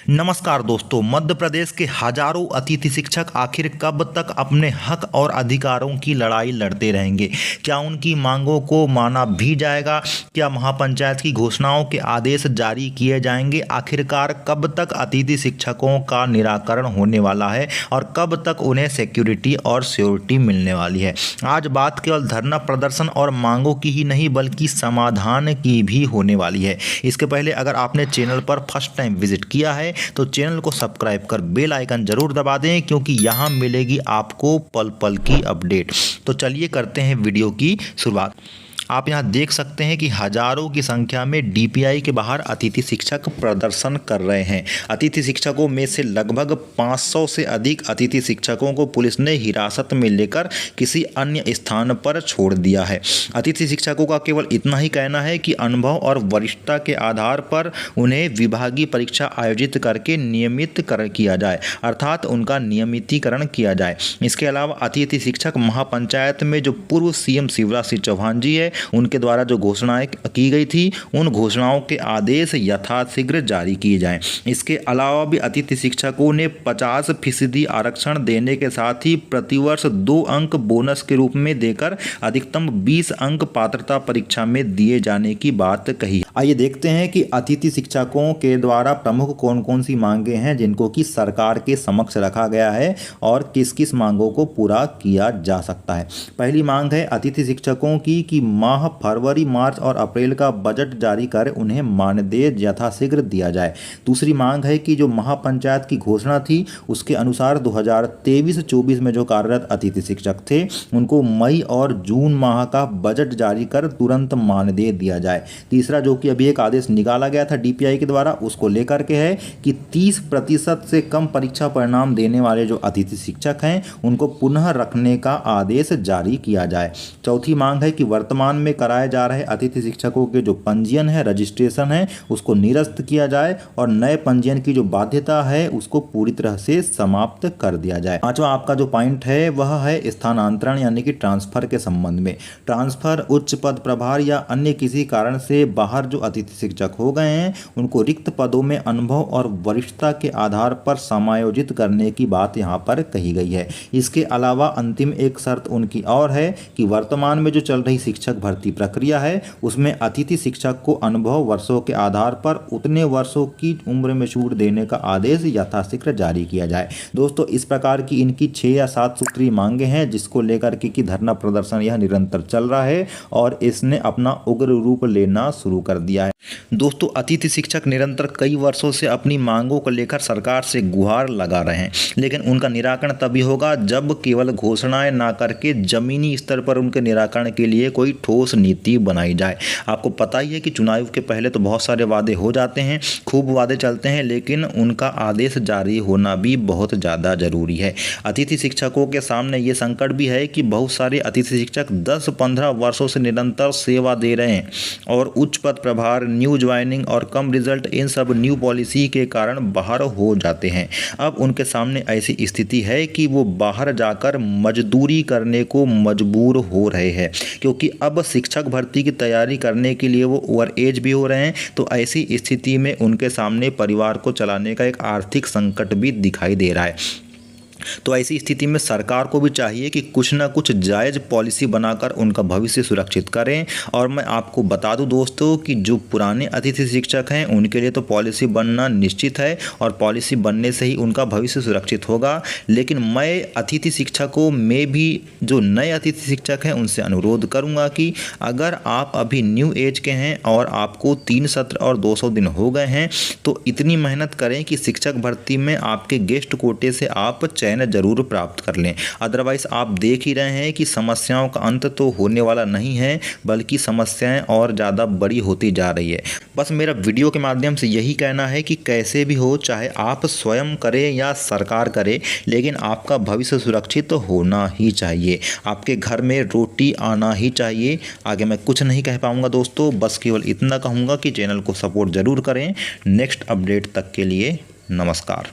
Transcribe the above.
नमस्कार दोस्तों। मध्य प्रदेश के हजारों अतिथि शिक्षक आखिर कब तक अपने हक और अधिकारों की लड़ाई लड़ते रहेंगे? क्या उनकी मांगों को माना भी जाएगा? क्या महापंचायत की घोषणाओं के आदेश जारी किए जाएंगे? आखिरकार कब तक अतिथि शिक्षकों का निराकरण होने वाला है और कब तक उन्हें सिक्योरिटी और श्योरिटी मिलने वाली है? आज बात केवल धरना प्रदर्शन और मांगों की ही नहीं बल्कि समाधान की भी होने वाली है। इसके पहले अगर आपने चैनल पर फर्स्ट टाइम विजिट किया है तो चैनल को सब्सक्राइब कर बेल आइकन जरूर दबा दें, क्योंकि यहाँ मिलेगी आपको पल पल की अपडेट। तो चलिए करते हैं वीडियो की शुरुआत। आप यहाँ देख सकते हैं कि हजारों की संख्या में डीपीआई के बाहर अतिथि शिक्षक प्रदर्शन कर रहे हैं। अतिथि शिक्षकों में से लगभग 500 से अधिक अतिथि शिक्षकों को पुलिस ने हिरासत में लेकर किसी अन्य स्थान पर छोड़ दिया है। अतिथि शिक्षकों का केवल इतना ही कहना है कि अनुभव और वरिष्ठता के आधार पर उन्हें विभागीय परीक्षा आयोजित करके नियमित किया जाए, अर्थात उनका नियमितीकरण किया जाए। इसके अलावा अतिथि शिक्षक महापंचायत में जो पूर्व सीएम शिवराज सिंह चौहान जी है उनके द्वारा जो घोषणाएं की गई थी उन घोषणाओं के आदेश यथाशीघ्र जारी किए जाएं। इसके अलावा भी अतिथि शिक्षकों ने 50% आरक्षण देने के साथ ही प्रतिवर्ष 2 अंक बोनस के रूप में देकर अधिकतम 20 अंक पात्रता परीक्षा में दिए जाने की बात कही। आइए देखते हैं कि अतिथि शिक्षकों के द्वारा प्रमुख कौन कौन सी मांगे हैं जिनको कि सरकार के समक्ष रखा गया है और किस किस मांगों को पूरा किया जा सकता है। पहली मांग है अतिथि शिक्षकों की कि माह फरवरी, मार्च और अप्रैल का बजट जारी कर उन्हें मानदेय यथाशीघ्र दिया जाए। दूसरी मांग है कि जो महापंचायत की घोषणा थी उसके अनुसार 2023-24 में जो कार्यरत अतिथि शिक्षक थे उनको मई और जून माह का बजट जारी कर तुरंत मानदेय दिया जाए। तीसरा जो कि अभी एक आदेश निकाला गया था डीपीआई के द्वारा उसको लेकर के है कि 30% से कम परीक्षा परिणाम देने वाले जो अतिथि शिक्षक हैं उनको पुनः रखने का आदेश जारी किया जाए। चौथी मांग है कि वर्तमान में कराए जा रहे अतिथि शिक्षकों के जो पंजीयन है, रजिस्ट्रेशन है, उसको निरस्त किया जाए और नए पंजीयन की जो बाध्यता है उसको पूरी तरह से समाप्त कर दिया जाए। पांचवा आपका जो पॉइंट है वह है स्थानांतरण यानी कि ट्रांसफर के संबंध में। ट्रांसफर, उच्च पद प्रभार या अन्य किसी कारण से बाहर जो अतिथि शिक्षक हो गए हैं उनको रिक्त पदों में अनुभव और वरिष्ठता के आधार पर समायोजित करने की बात यहाँ पर कही गई है। इसके अलावा अंतिम एक शर्त उनकी और है कि वर्तमान में जो चल रही शिक्षक भर्ती प्रक्रिया है उसमें अतिथि शिक्षक को अनुभव वर्षों के आधार पर उतने वर्षों की उम्र में छूट देने का आदेश यथाशीघ्र जारी किया जाए। दोस्तों, इस प्रकार की इनकी 6 या 7 सूत्रीय मांगे हैं जिसको लेकर के धरना प्रदर्शन यह निरंतर चल रहा है और इसने अपना उग्र रूप लेना शुरू कर दिया है। दोस्तों, अतिथि शिक्षक निरंतर कई वर्षों से अपनी मांगों को लेकर सरकार से गुहार लगा रहे हैं, लेकिन उनका निराकरण तभी होगा जब केवल घोषणाएं ना करके जमीनी स्तर पर उनके निराकरण के लिए कोई ठोस नीति बनाई जाए। आपको पता ही है कि चुनाव के पहले तो बहुत सारे वादे हो जाते हैं, खूब वादे चलते हैं, लेकिन उनका आदेश जारी होना भी बहुत ज़्यादा जरूरी है। अतिथि शिक्षकों के सामने ये संकट भी है कि बहुत सारे अतिथि शिक्षक 10-15 वर्षों से निरंतर सेवा दे रहे हैं और उच्च पद प्रभार, न्यू ज्वाइनिंग और कम रिजल्ट, इन सब न्यू पॉलिसी के कारण बाहर हो जाते हैं। अब उनके सामने ऐसी स्थिति है कि वो बाहर जाकर मजदूरी करने को मजबूर हो रहे हैं, क्योंकि अब शिक्षक भर्ती की तैयारी करने के लिए वो ओवर एज भी हो रहे हैं। तो ऐसी स्थिति में उनके सामने परिवार को चलाने का एक आर्थिक संकट भी दिखाई दे रहा है। तो ऐसी स्थिति में सरकार को भी चाहिए कि कुछ ना कुछ जायज़ पॉलिसी बनाकर उनका भविष्य सुरक्षित करें। और मैं आपको बता दूं दोस्तों कि जो पुराने अतिथि शिक्षक हैं उनके लिए तो पॉलिसी बनना निश्चित है और पॉलिसी बनने से ही उनका भविष्य सुरक्षित होगा। लेकिन मैं अतिथि शिक्षकों में भी जो नए अतिथि शिक्षक हैं उनसे अनुरोध करूँगा कि अगर आप अभी न्यू एज के हैं और आपको 3 सत्र और 200 दिन हो गए हैं तो इतनी मेहनत करें कि शिक्षक भर्ती में आपके गेस्ट कोटे से आप चयन जरूर प्राप्त कर लें। अदरवाइज आप देख ही रहे हैं कि समस्याओं का अंत तो होने वाला नहीं है, बल्कि समस्याएं और ज़्यादा बड़ी होती जा रही है। बस मेरा वीडियो के माध्यम से यही कहना है कि कैसे भी हो, चाहे आप स्वयं करें या सरकार करे, लेकिन आपका भविष्य सुरक्षित होना ही चाहिए। आपके घर में रोटी आना ही चाहिए। आगे मैं कुछ नहीं कह पाऊंगा दोस्तों, बस केवल इतना कहूँगा कि चैनल को सपोर्ट ज़रूर करें। नेक्स्ट अपडेट तक के लिए नमस्कार।